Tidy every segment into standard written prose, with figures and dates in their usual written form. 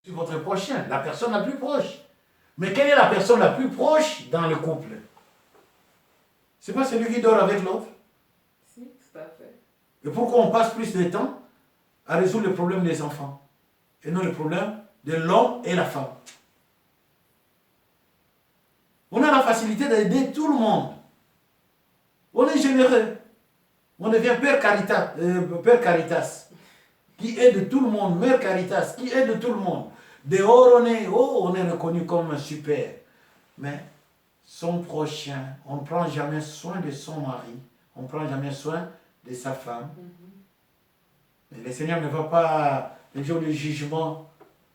Votre prochain, la personne la plus proche. Mais quelle est la personne la plus proche dans le couple? C'est pas celui qui dort avec l'autre? Si, tout à fait. Et pourquoi on passe plus de temps à résoudre le problème des enfants et non le problème de l'homme et la femme? On a la facilité d'aider tout le monde. On est généreux. On devient Père Caritas, qui aide tout le monde, Mère Caritas, qui aide tout le monde. Dehors, on est reconnu comme super. Mais son prochain, on ne prend jamais soin de son mari, on ne prend jamais soin de sa femme. Mais le Seigneur ne va pas, le jour du jugement,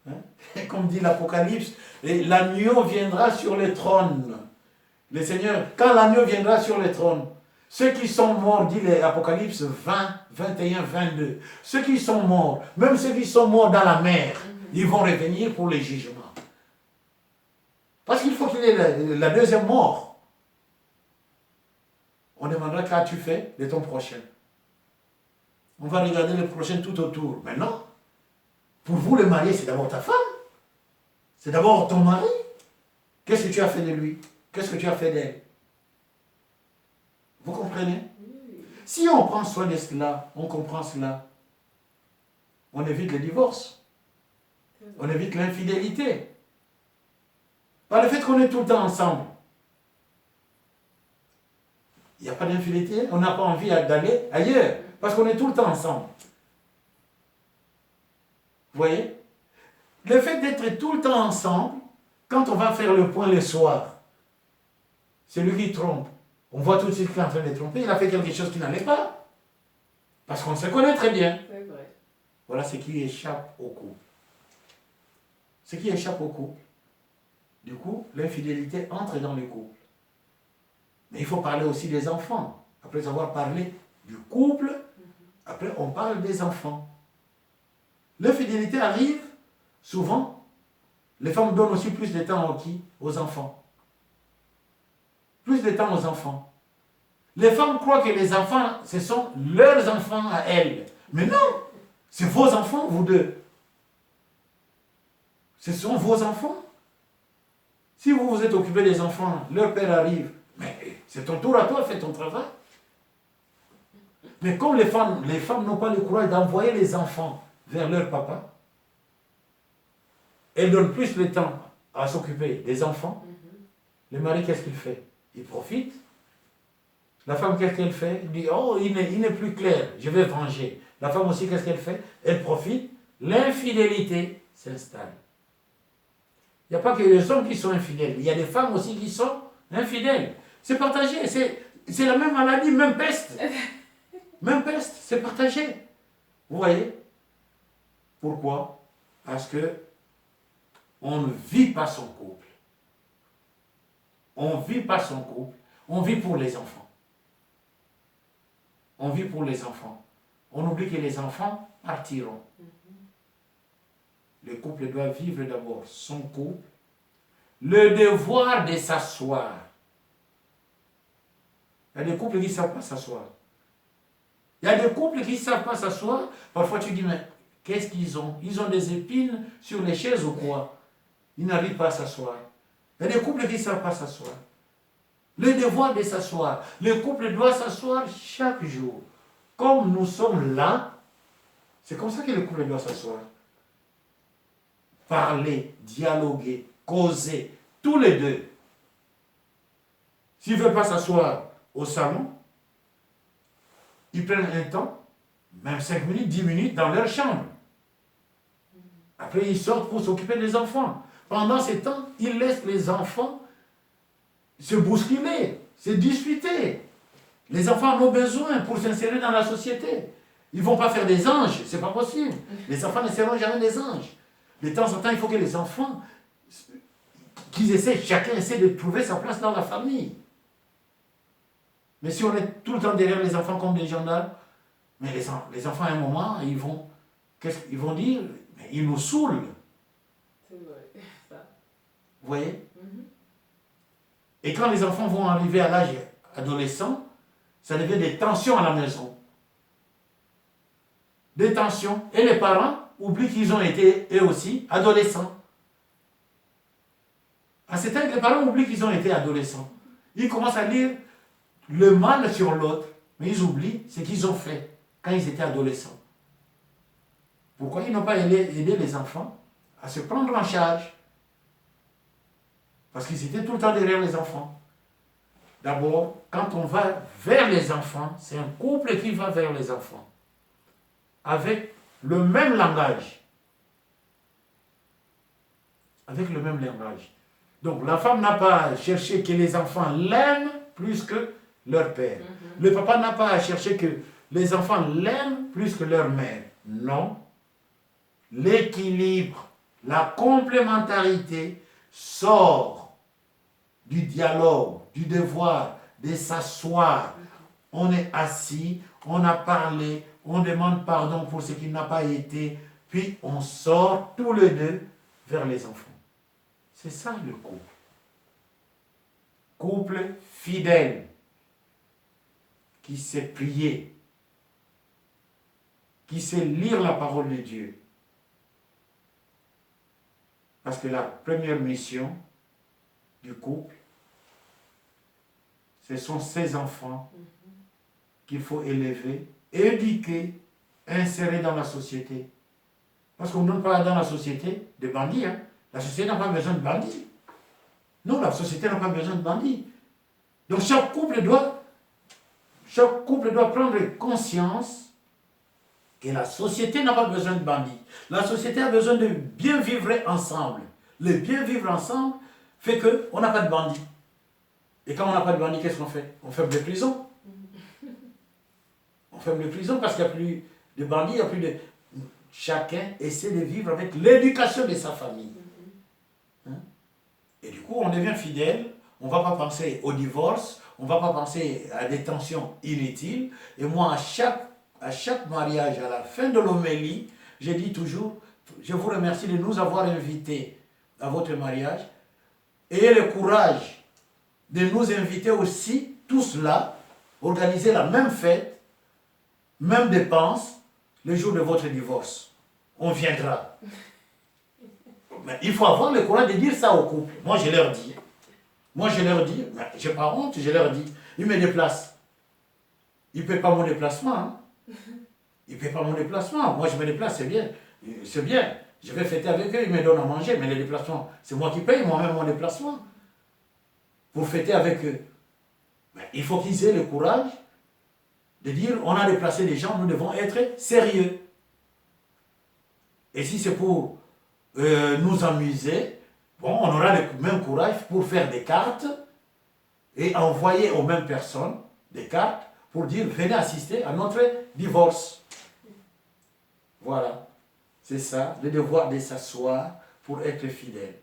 hein, comme dit l'Apocalypse, l'agneau viendra sur le trône. Le Seigneur, quand l'agneau viendra sur le trône, ceux qui sont morts, dit l'Apocalypse 20, 21, 22, ceux qui sont morts, même ceux qui sont morts dans la mer, ils vont revenir pour le jugement. Parce qu'il faut qu'il y ait la deuxième mort. On demandera qu'as-tu fait de ton prochain. On va regarder le prochain tout autour. Mais non. Pour vous, le marié, c'est d'abord ta femme. C'est d'abord ton mari. Qu'est-ce que tu as fait de lui? Qu'est-ce que tu as fait d'elle? Vous comprenez? Si on prend soin de cela, on comprend cela, on évite le divorce. On évite l'infidélité. Par le fait qu'on est tout le temps ensemble. Il n'y a pas d'infidélité, on n'a pas envie d'aller ailleurs, parce qu'on est tout le temps ensemble. Vous voyez? Le fait d'être tout le temps ensemble, quand on va faire le point le soir, c'est lui qui trompe. On voit tout de suite qu'il est en train de tromper, il a fait quelque chose qui n'allait pas. Parce qu'on se connaît très bien. C'est vrai. Voilà ce qui échappe au couple. Ce qui échappe au couple. Du coup, l'infidélité entre dans le couple. Mais il faut parler aussi des enfants. Après avoir parlé du couple, après on parle des enfants. L'infidélité arrive souvent. Les femmes donnent aussi plus de temps aux enfants. Plus de temps aux enfants. Les femmes croient que les enfants, ce sont leurs enfants à elles. Mais non, c'est vos enfants, vous deux. Ce sont vos enfants. Si vous vous êtes occupé des enfants, leur père arrive, mais c'est ton tour à toi, fais ton travail. Mais comme les femmes n'ont pas le courage d'envoyer les enfants vers leur papa, elles donnent plus le temps à s'occuper des enfants. Le mari, qu'est-ce qu'il fait? Il profite. La femme, qu'est-ce qu'elle fait? Elle dit, oh, il n'est plus clair, je vais venger. La femme aussi, qu'est-ce qu'elle fait? Elle profite. L'infidélité s'installe. Il n'y a pas que les hommes qui sont infidèles. Il y a des femmes aussi qui sont infidèles. C'est partagé. C'est la même maladie, même peste. Même peste, c'est partagé. Vous voyez? Pourquoi? Parce que on ne vit pas son couple. On ne vit pas son couple. On vit pour les enfants. On vit pour les enfants. On oublie que les enfants partiront. Le couple doit vivre d'abord son couple. Le devoir de s'asseoir. Il y a des couples qui ne savent pas s'asseoir. Il y a des couples qui ne savent pas s'asseoir. Parfois tu dis, mais qu'est-ce qu'ils ont? Ils ont des épines sur les chaises ou quoi? Ils n'arrivent pas à s'asseoir. Il y a des couples qui ne savent pas s'asseoir. Le devoir de s'asseoir. Le couple doit s'asseoir chaque jour. Comme nous sommes là, c'est comme ça que le couple doit s'asseoir. Parler, dialoguer, causer, tous les deux. S'ils ne veulent pas s'asseoir au salon, ils prennent un temps, même 5 minutes, 10 minutes, dans leur chambre. Après, ils sortent pour s'occuper des enfants. Pendant ce temps, ils laissent les enfants se bousculer, se disputer. Les enfants ont besoin pour s'insérer dans la société. Ils ne vont pas faire des anges, c'est pas possible. Les enfants ne seront jamais des anges. De temps en temps, il faut que les enfants, chacun essaie de trouver sa place dans la famille. Mais si on est tout le temps derrière les enfants comme des gendarmes, mais les enfants à un moment, qu'est-ce qu'ils vont dire? Mais ils nous saoulent. C'est vrai, ça. Vous voyez? Et quand les enfants vont arriver à l'âge adolescent, ça devient des tensions à la maison. Des tensions. Et les parents oublient qu'ils ont été, eux aussi, adolescents. À cet âge, les parents oublient qu'ils ont été adolescents. Ils commencent à lire le mal sur l'autre, mais ils oublient ce qu'ils ont fait quand ils étaient adolescents. Pourquoi ils n'ont pas aidé les enfants à se prendre en charge? Parce qu'ils étaient tout le temps derrière les enfants. D'abord, quand on va vers les enfants, c'est un couple qui va vers les enfants, avec le même langage. Avec le même langage. Donc la femme n'a pas à chercher que les enfants l'aiment plus que leur père. Le papa n'a pas à chercher que les enfants l'aiment plus que leur mère. Non. L'équilibre, la complémentarité sort du dialogue, du devoir, de s'asseoir. On est assis, on a parlé, on demande pardon pour ce qui n'a pas été, puis on sort tous les deux vers les enfants. C'est ça le couple. Couple fidèle, qui sait prier, qui sait lire la parole de Dieu. Parce que la première mission du couple, ce sont ces enfants qu'il faut élever, éduquer, insérer dans la société. Parce qu'on ne donne pas dans la société des bandits. Hein. La société n'a pas besoin de bandits. Non, la société n'a pas besoin de bandits. Donc chaque couple doit prendre conscience que la société n'a pas besoin de bandits. La société a besoin de bien vivre ensemble. Le bien vivre ensemble fait qu'on n'a pas de bandits. Et quand on n'a pas de bandits, qu'est-ce qu'on fait? On ferme les prisons. On ferme les prisons parce qu'il n'y a plus de bandits, il n'y a plus de... Chacun essaie de vivre avec l'éducation de sa famille. Hein? Et du coup, on devient fidèle, on ne va pas penser au divorce, on ne va pas penser à des tensions inutiles. Et moi, à chaque mariage, à la fin de l'homélie, je dis toujours, je vous remercie de nous avoir invités à votre mariage. Ayez le courage de nous inviter aussi, tous là, organiser la même fête, même dépense, le jour de votre divorce. On viendra. Mais il faut avoir le courage de dire ça au couple. Moi, je leur dis. Je n'ai pas honte, je leur dis. Ils me déplacent. Ils ne paient pas mon déplacement. Hein. Ils ne paient pas mon déplacement. Moi, je me déplace, c'est bien. C'est bien. Je vais fêter avec eux, ils me donnent à manger, mais les déplacements, c'est moi qui paye moi-même mon déplacement. Pour fêter avec eux. Mais il faut qu'ils aient le courage de dire, on a déplacé des gens, nous devons être sérieux. Et si c'est pour nous amuser, bon, on aura le même courage pour faire des cartes et envoyer aux mêmes personnes des cartes pour dire, venez assister à notre divorce. Voilà, c'est ça, le devoir de s'asseoir pour être fidèle.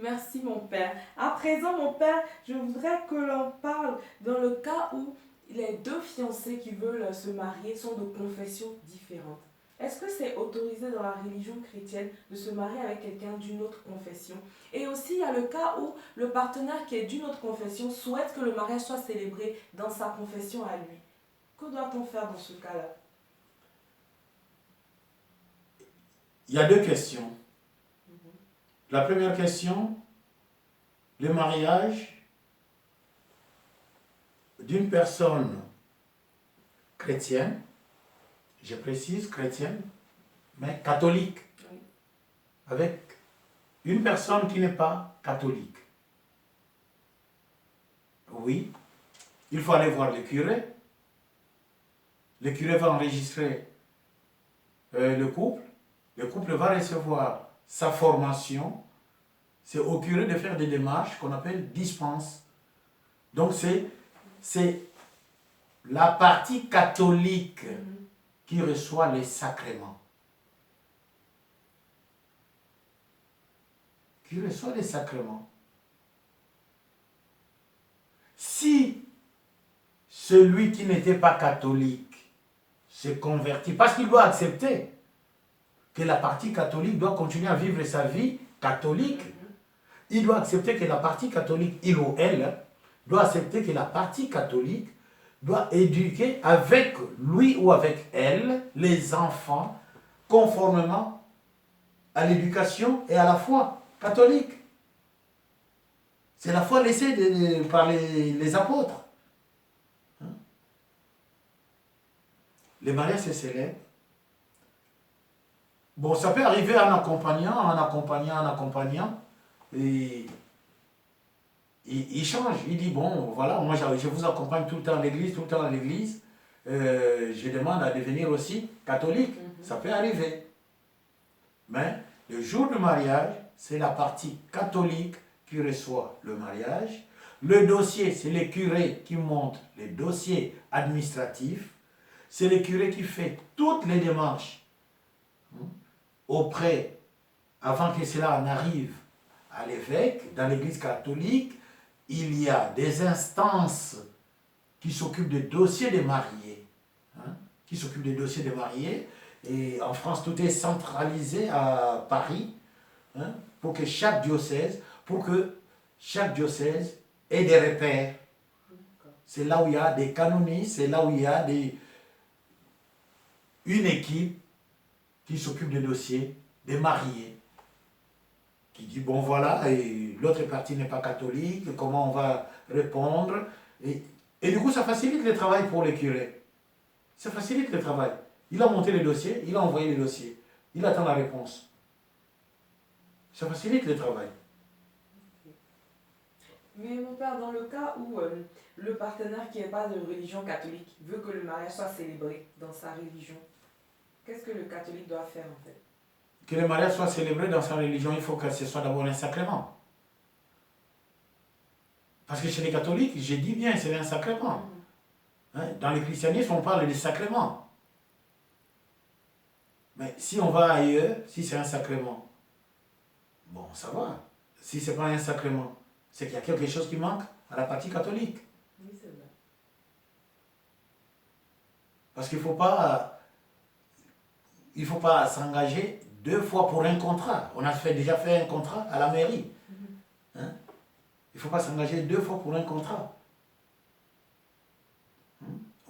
Merci mon père. À présent mon père, je voudrais que l'on parle dans le cas où les deux fiancés qui veulent se marier sont de confessions différentes. Est-ce que c'est autorisé dans la religion chrétienne de se marier avec quelqu'un d'une autre confession? Et aussi, il y a le cas où le partenaire qui est d'une autre confession souhaite que le mariage soit célébré dans sa confession à lui. Que doit-on faire dans ce cas-là? Il y a deux questions. La première question, le mariage d'une personne chrétienne, je précise chrétienne, mais catholique, avec une personne qui n'est pas catholique. Oui, il faut aller voir le curé. Le curé va enregistrer le couple. Le couple va recevoir sa formation. C'est au curé de faire des démarches qu'on appelle dispense. Donc c'est la partie catholique qui reçoit les sacrements. Qui reçoit les sacrements. Si celui qui n'était pas catholique se convertit, parce qu'il doit accepter que la partie catholique doit continuer à vivre sa vie catholique, il doit accepter que la partie catholique, il ou elle, doit accepter que la partie catholique doit éduquer avec lui ou avec elle les enfants conformément à l'éducation et à la foi catholique. C'est la foi laissée par les apôtres. Hein? Les mariages se célèbrent. Bon, ça peut arriver en accompagnant, et il change. Il dit, bon, voilà, moi je vous accompagne tout le temps à l'église, je demande à devenir aussi catholique. Ça peut arriver. Mais le jour du mariage, c'est la partie catholique qui reçoit le mariage. Le dossier, c'est les curés qui montent les dossiers administratifs. C'est le curé qui fait toutes les démarches auprès, avant que cela n'arrive à l'évêque. Dans l'église catholique, il y a des instances qui s'occupent des dossiers des mariés. Et en France, tout est centralisé à Paris, pour que chaque diocèse ait des repères. C'est là où il y a des canonistes, c'est là où il y a une équipe qui s'occupe des dossiers des mariés, qui dit, bon voilà, et l'autre partie n'est pas catholique, comment on va répondre. Et du coup, ça facilite le travail pour les curés. Ça facilite le travail. Il a monté le dossier, il a envoyé le dossier. Il attend la réponse. Ça facilite le travail. Mais mon père, dans le cas où le partenaire qui n'est pas de religion catholique veut que le mariage soit célébré dans sa religion, qu'est-ce que le catholique doit faire en fait? Que le mariage soit célébré dans sa religion, il faut que ce soit d'abord un sacrement. Parce que chez les catholiques, j'ai dit bien, c'est un sacrement. Dans le christianisme, on parle des sacrements. Mais si on va ailleurs, si c'est un sacrement, bon, ça va. Si ce n'est pas un sacrement, c'est qu'il y a quelque chose qui manque à la partie catholique. Oui, c'est vrai. Parce qu'il ne faut pas s'engager 2 fois pour un contrat. On a déjà fait un contrat à la mairie. Il ne faut pas s'engager 2 fois pour un contrat.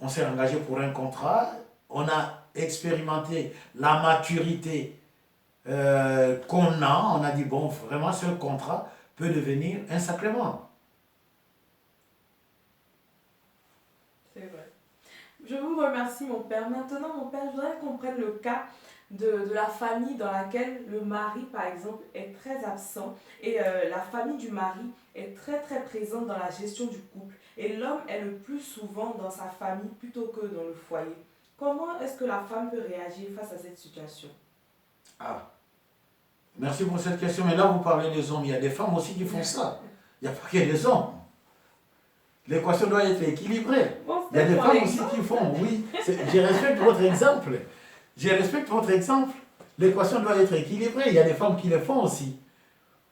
On s'est engagé pour un contrat, on a expérimenté la maturité qu'on a, on a dit, bon, vraiment, ce contrat peut devenir un sacrement. C'est vrai. Je vous remercie, mon père. Maintenant, mon père, je voudrais qu'on prenne le cas de la famille dans laquelle le mari, par exemple, est très absent et la famille du mari est très très présente dans la gestion du couple et l'homme est le plus souvent dans sa famille plutôt que dans le foyer. Comment est-ce que la femme peut réagir face à cette situation? Ah, merci pour cette question. Mais là, vous parlez des hommes. Il y a des femmes aussi qui font ça. Il n'y a pas que des hommes. L'équation doit être équilibrée. Bon, il y a des femmes aussi qui font, oui. Je respecte votre exemple. L'équation doit être équilibrée. Il y a des femmes qui le font aussi.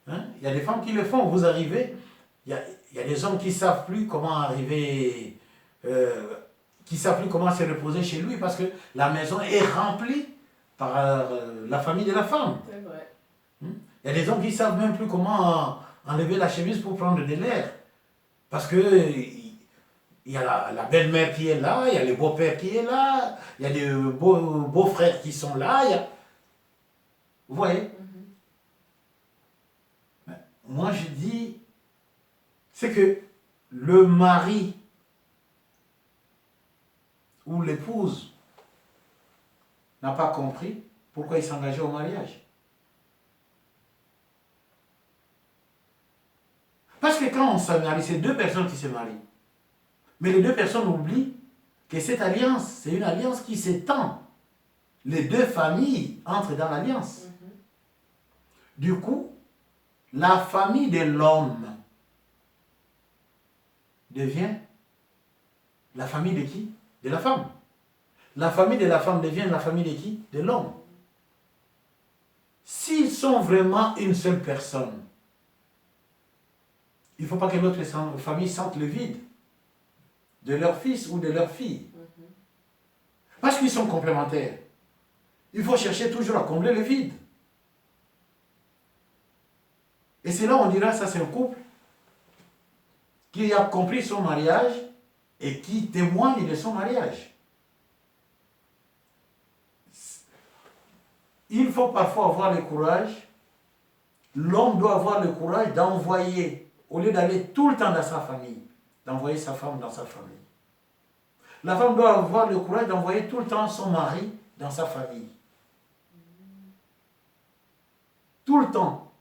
Il y a des femmes qui le font. Vous arrivez, il y a des hommes qui ne savent plus comment arriver, qui ne savent plus comment se reposer chez lui parce que la maison est remplie par la famille de la femme. C'est vrai. Il y a des hommes qui ne savent même plus comment enlever la chemise pour prendre de l'air. Parce que il y a la belle-mère qui est là, il y a le beau-père qui est là, il y a des beaux-frères qui sont là. Vous voyez? Moi je dis, c'est que le mari ou l'épouse n'a pas compris pourquoi il s'engageait au mariage. Parce que quand on se marie, c'est 2 personnes qui se marient. Mais les 2 personnes oublient que cette alliance, c'est une alliance qui s'étend. Les 2 familles entrent dans l'alliance. Du coup, la famille de l'homme devient la famille de qui? De la femme. La famille de la femme devient la famille de qui? De l'homme. S'ils sont vraiment une seule personne, il ne faut pas que l'autre famille sente le vide de leur fils ou de leur fille. Parce qu'ils sont complémentaires. Il faut chercher toujours à combler le vide. Et c'est là où on dira, ça c'est un couple qui a compris son mariage et qui témoigne de son mariage. il faut parfois avoir le courage, l'homme doit avoir le courage d'envoyer, au lieu d'aller tout le temps dans sa famille, d'envoyer sa femme dans sa famille. La femme doit avoir le courage d'envoyer tout le temps son mari dans sa famille. Tout le temps.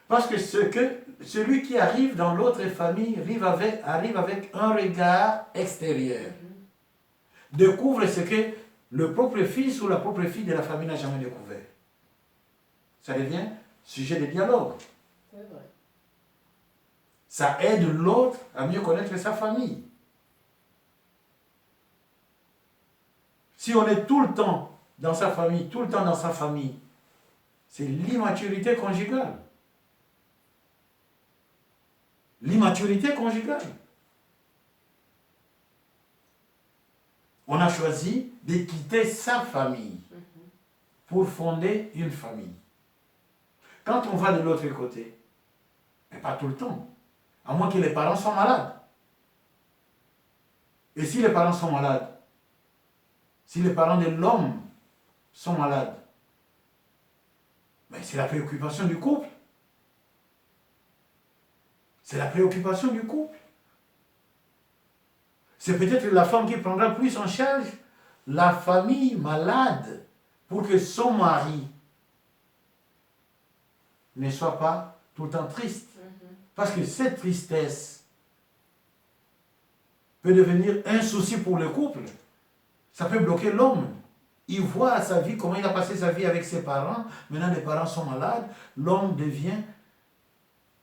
Parce que celui qui arrive dans l'autre famille arrive avec un regard extérieur. Découvre ce que le propre fils ou la propre fille de la famille n'a jamais découvert. Ça devient sujet de dialogue. C'est vrai. Ça aide l'autre à mieux connaître sa famille. Si on est tout le temps dans sa famille, tout le temps dans sa famille, c'est l'immaturité conjugale. L'immaturité conjugale. On a choisi de quitter sa famille pour fonder une famille. Quand on va de l'autre côté, mais pas tout le temps, à moins que les parents soient malades. Et si les parents sont malades, si les parents de l'homme sont malades, mais c'est la préoccupation du couple. C'est la préoccupation du couple. C'est peut-être la femme qui prendra plus en charge la famille malade pour que son mari ne soit pas tout le temps triste. Parce que cette tristesse peut devenir un souci pour le couple. Ça peut bloquer l'homme. Il voit sa vie, comment il a passé sa vie avec ses parents. Maintenant, les parents sont malades. L'homme devient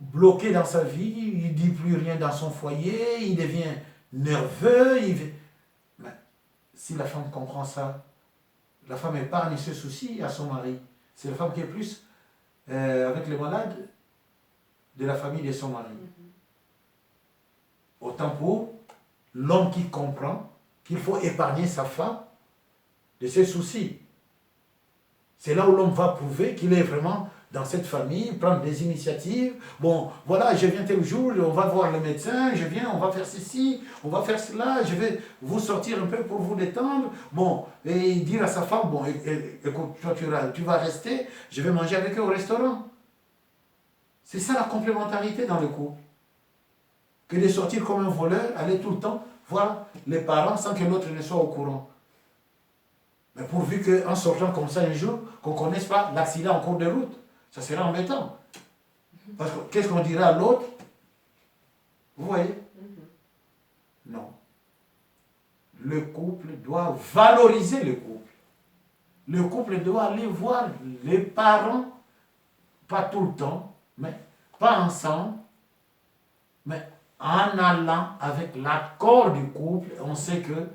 bloqué dans sa vie. Il ne dit plus rien dans son foyer. Il devient nerveux. Mais si la femme comprend ça, la femme épargne ce souci à son mari. C'est la femme qui est plus avec les malades de la famille de son mari. Autant pour l'homme qui comprend qu'il faut épargner sa femme de ses soucis. C'est là où l'homme va prouver qu'il est vraiment dans cette famille, prendre des initiatives. Bon, voilà, je viens tel jour, on va voir le médecin, je viens, on va faire ceci, on va faire cela, je vais vous sortir un peu pour vous détendre. Bon, et dire à sa femme, bon, écoute, toi tu vas rester, je vais manger avec eux au restaurant. C'est ça la complémentarité dans le couple. Que de sortir comme un voleur, aller tout le temps voir les parents sans que l'autre ne soit au courant. Mais pourvu qu'en sortant comme ça un jour, qu'on ne connaisse pas l'accident en cours de route, ça serait embêtant. Parce que qu'est-ce qu'on dira à l'autre? Vous voyez? Non. Le couple doit valoriser le couple. Le couple doit aller voir les parents, pas tout le temps, mais pas ensemble, mais en allant avec l'accord du couple, on sait que,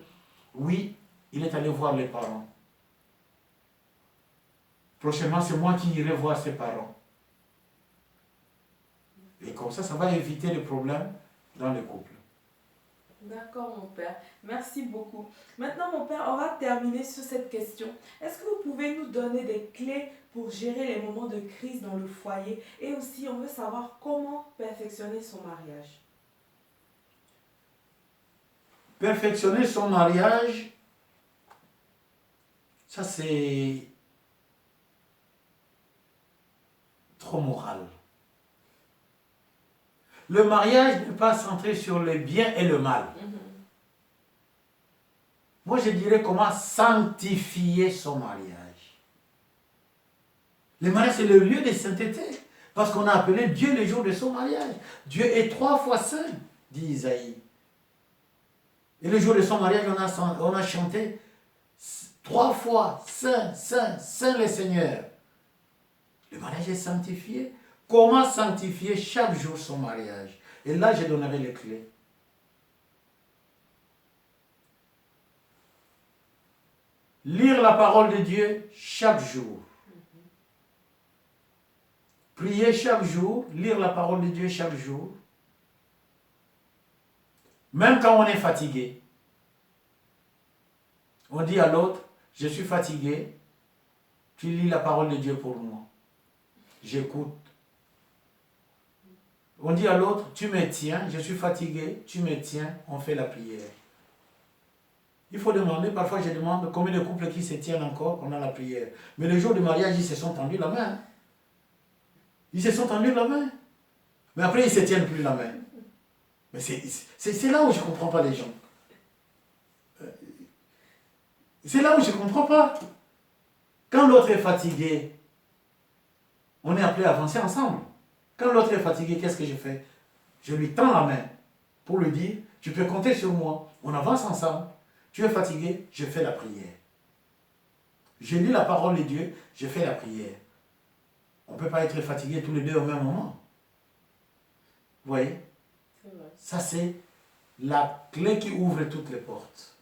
oui, il est allé voir les parents. Prochainement, c'est moi qui irai voir ses parents. Et comme ça va éviter les problèmes dans le couple. D'accord, mon père. Merci beaucoup. Maintenant, mon père, on va terminer sur cette question. Est-ce que vous pouvez nous donner des clés pour gérer les moments de crise dans le foyer? Et aussi, on veut savoir comment perfectionner son mariage. Perfectionner son mariage, ça c'est trop moral. Le mariage n'est pas centré sur le bien et le mal. Moi, je dirais comment sanctifier son mariage. Le mariage, c'est le lieu de sainteté. Parce qu'on a appelé Dieu le jour de son mariage. Dieu est 3 fois saint, dit Isaïe. Et le jour de son mariage, on a chanté 3 fois saint, saint, saint le Seigneur. Le mariage est sanctifié. Comment sanctifier chaque jour son mariage? Et là, je donnerai les clés. Lire la parole de Dieu chaque jour. Prier chaque jour, lire la parole de Dieu chaque jour. Même quand on est fatigué. On dit à l'autre, je suis fatigué, tu lis la parole de Dieu pour moi. J'écoute. On dit à l'autre, tu me tiens, je suis fatigué, tu me tiens, on fait la prière. Il faut demander, parfois je demande combien de couples qui se tiennent encore pendant la prière. Mais le jour du mariage, ils se sont tendus la main. Ils se sont tendus la main. Mais après, ils ne se tiennent plus la main. Mais c'est là où je ne comprends pas les gens. C'est là où je ne comprends pas. Quand l'autre est fatigué, on est appelé à avancer ensemble. Quand l'autre est fatigué, qu'est-ce que je fais? Je lui tends la main pour lui dire, tu peux compter sur moi. On avance ensemble. Tu es fatigué, je fais la prière. Je lis la parole de Dieu, je fais la prière. On ne peut pas être fatigué tous les deux au même moment. Vous voyez? C'est vrai. Ça, c'est la clé qui ouvre toutes les portes.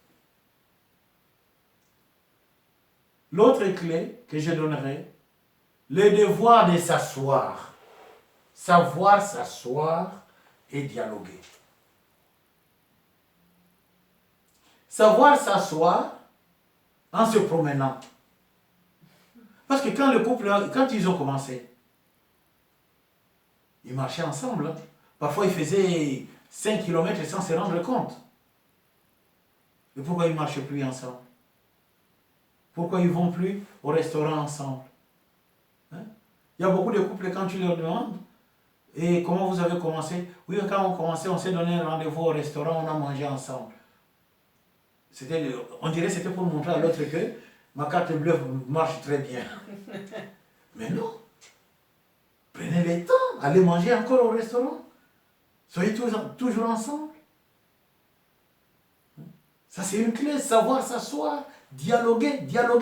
L'autre clé que je donnerai, le devoir de s'asseoir. Savoir s'asseoir et dialoguer. Savoir s'asseoir en se promenant. Parce que quand le couple, quand ils ont commencé, ils marchaient ensemble. Hein. Parfois, ils faisaient 5 km sans se rendre compte. Mais pourquoi ils ne marchent plus ensemble? Pourquoi ils ne vont plus au restaurant ensemble? Hein? Il y a beaucoup de couples, quand tu leur demandes, et comment vous avez commencé? Oui, quand on commençait, on s'est donné un rendez-vous au restaurant, on a mangé ensemble. On dirait que c'était pour montrer à l'autre que ma carte bleue marche très bien. Mais non. Prenez le temps, allez manger encore au restaurant. Soyez toujours ensemble. Ça, c'est une clé, savoir s'asseoir, dialoguer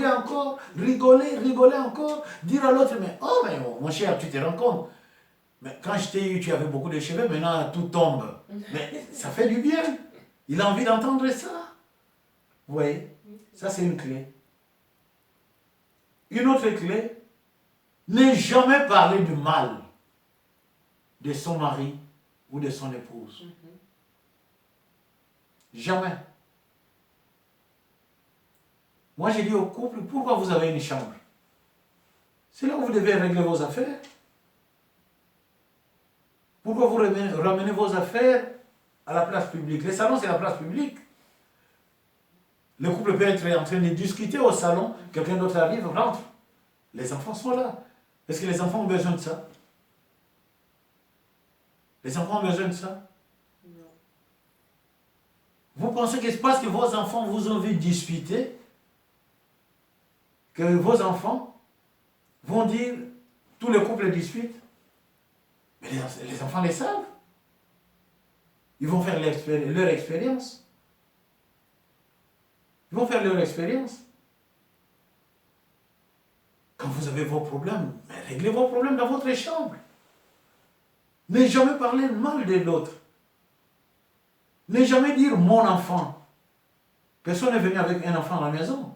encore, rigoler encore, dire à l'autre, mais oh, mais mon cher, tu te rends compte. Mais quand je t'ai eu, tu avais beaucoup de cheveux, maintenant tout tombe. Mais ça fait du bien. Il a envie d'entendre ça. Vous voyez? Ça, c'est une clé. Une autre clé, ne jamais parler du mal de son mari ou de son épouse. Jamais. Moi, j'ai dit au couple, pourquoi vous avez une chambre? C'est là où vous devez régler vos affaires. Pourquoi vous ramenez vos affaires à la place publique? Le salon, c'est la place publique. Le couple peut être en train de discuter au salon, quelqu'un d'autre arrive, rentre. Les enfants sont là. Est-ce que les enfants ont besoin de ça? Les enfants ont besoin de ça? Non. Vous pensez que c'est parce que vos enfants vous ont vu discuter que vos enfants vont dire, tous les couples discutent? Mais les enfants les savent. Ils vont faire leur expérience. Ils vont faire leur expérience. Quand vous avez vos problèmes, réglez vos problèmes dans votre chambre. Ne jamais parler mal de l'autre. Ne jamais dire mon enfant. Personne n'est venu avec un enfant à la maison.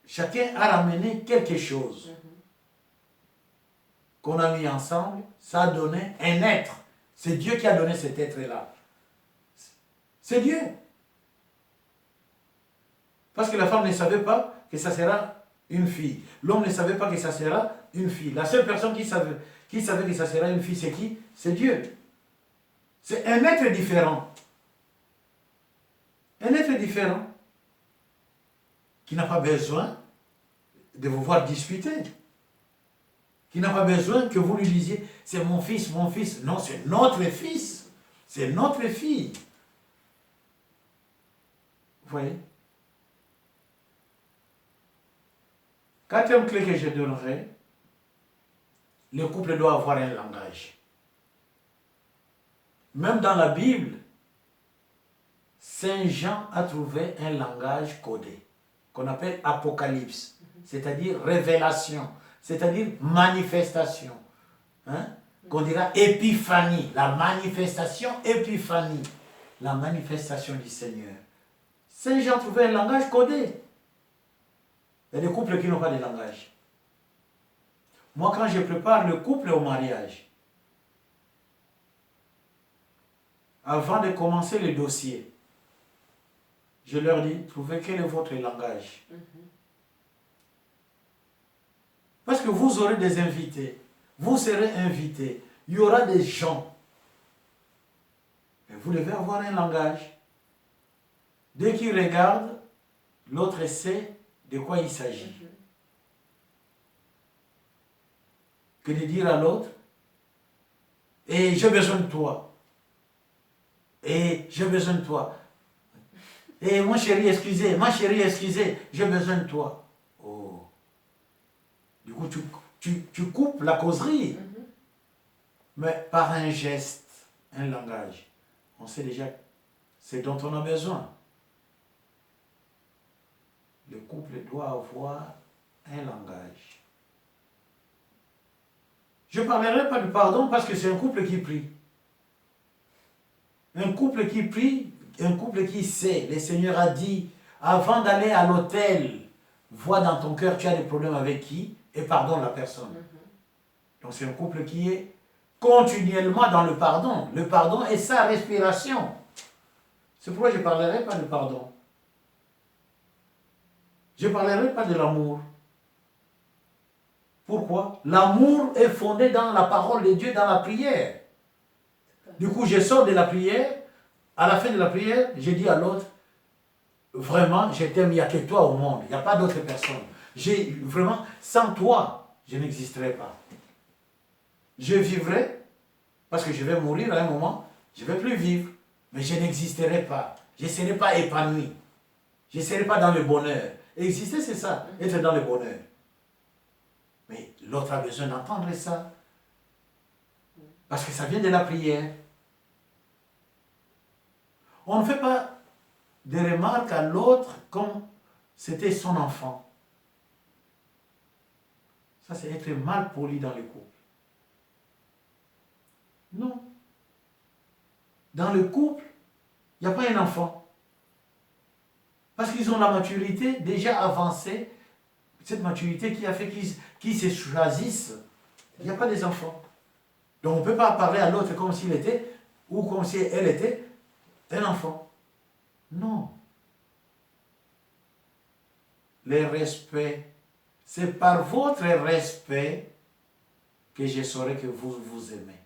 Chacun a ramené quelque chose qu'on a mis ensemble. Ça a donné un être. C'est Dieu qui a donné cet être-là. C'est Dieu. Parce que la femme ne savait pas que ça sera une fille. L'homme ne savait pas que ça sera une fille. La seule personne qui savait que ça sera une fille, c'est qui? C'est Dieu. C'est un être différent. Un être différent qui n'a pas besoin de vous voir discuter. Qui n'a pas besoin que vous lui disiez, c'est mon fils, mon fils. Non, c'est notre fils. C'est notre fille. Vous voyez? Quatrième clé que je donnerai, le couple doit avoir un langage. Même dans la Bible, Saint Jean a trouvé un langage codé, qu'on appelle apocalypse, c'est-à-dire révélation, c'est-à-dire manifestation. Hein? Qu'on dira épiphanie, la manifestation épiphanie, la manifestation du Seigneur. Saint Jean a trouvé un langage codé. Il y a des couples qui n'ont pas de langage. Moi, quand je prépare le couple au mariage, avant de commencer le dossier, je leur dis, trouvez quel est votre langage. Parce que vous aurez des invités, vous serez invités, il y aura des gens. Et vous devez avoir un langage. Dès qu'il regarde, l'autre sait de quoi il s'agit. Que de dire à l'autre, et j'ai besoin de toi. Et j'ai besoin de toi. Et mon chéri, excusez, ma chérie, excusez, j'ai besoin de toi. Oh. Du coup, tu coupes la causerie. Mais par un geste, un langage, on sait déjà ce dont on a besoin. Le couple doit avoir un langage. Je ne parlerai pas de pardon parce que c'est un couple qui prie. Un couple qui prie, un couple qui sait. Le Seigneur a dit, avant d'aller à l'autel, vois dans ton cœur, tu as des problèmes avec qui et pardonne la personne. Donc c'est un couple qui est continuellement dans le pardon. Le pardon est sa respiration. C'est pourquoi je ne parlerai pas de pardon. Je ne parlerai pas de l'amour. Pourquoi? L'amour est fondé dans la parole de Dieu, dans la prière. Du coup, je sors de la prière. À la fin de la prière, je dis à l'autre, vraiment, je t'aime, il n'y a que toi au monde. Il n'y a pas d'autre personne. Vraiment, sans toi, je n'existerai pas. Je vivrai, parce que je vais mourir à un moment, je ne vais plus vivre, mais je n'existerai pas. Je ne serai pas épanoui. Je ne serai pas dans le bonheur. Exister, c'est ça, être dans le bonheur. Mais l'autre a besoin d'entendre ça. Parce que ça vient de la prière. On ne fait pas des remarques à l'autre comme c'était son enfant. Ça, c'est être mal poli dans le couple. Non. Dans le couple, il n'y a pas un enfant. Parce qu'ils ont la maturité déjà avancée, cette maturité qui a fait qu'ils se choisissent. Il n'y a pas des enfants. Donc on ne peut pas parler à l'autre comme s'il était, ou comme si elle était, un enfant. Non. Le respect, c'est par votre respect que je saurai que vous vous aimez.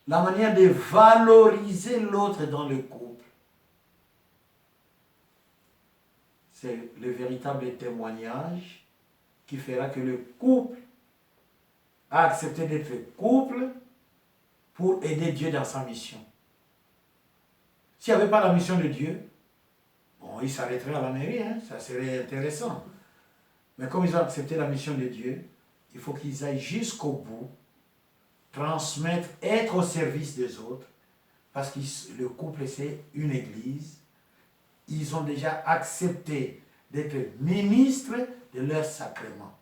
La manière de valoriser l'autre dans le couple, c'est le véritable témoignage qui fera que le couple a accepté d'être couple pour aider Dieu dans sa mission. S'il n'y avait pas la mission de Dieu, bon, ils s'arrêteraient à la mairie, hein, ça serait intéressant. Mais comme ils ont accepté la mission de Dieu, il faut qu'ils aillent jusqu'au bout, transmettre, être au service des autres, parce que le couple, c'est une église. Ils ont déjà accepté d'être ministres de leur sacrement.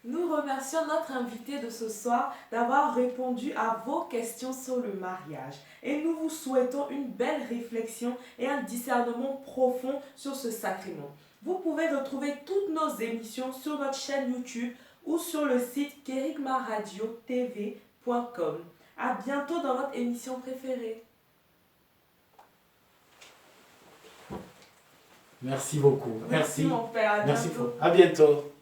Nous remercions notre invité de ce soir d'avoir répondu à vos questions sur le mariage. Et nous vous souhaitons une belle réflexion et un discernement profond sur ce sacrement. Vous pouvez retrouver toutes nos émissions sur notre chaîne YouTube ou sur le site kerygmaradiotv.com. À bientôt dans votre émission préférée. Merci beaucoup. Merci mon père, à Merci bientôt. beaucoup. À bientôt.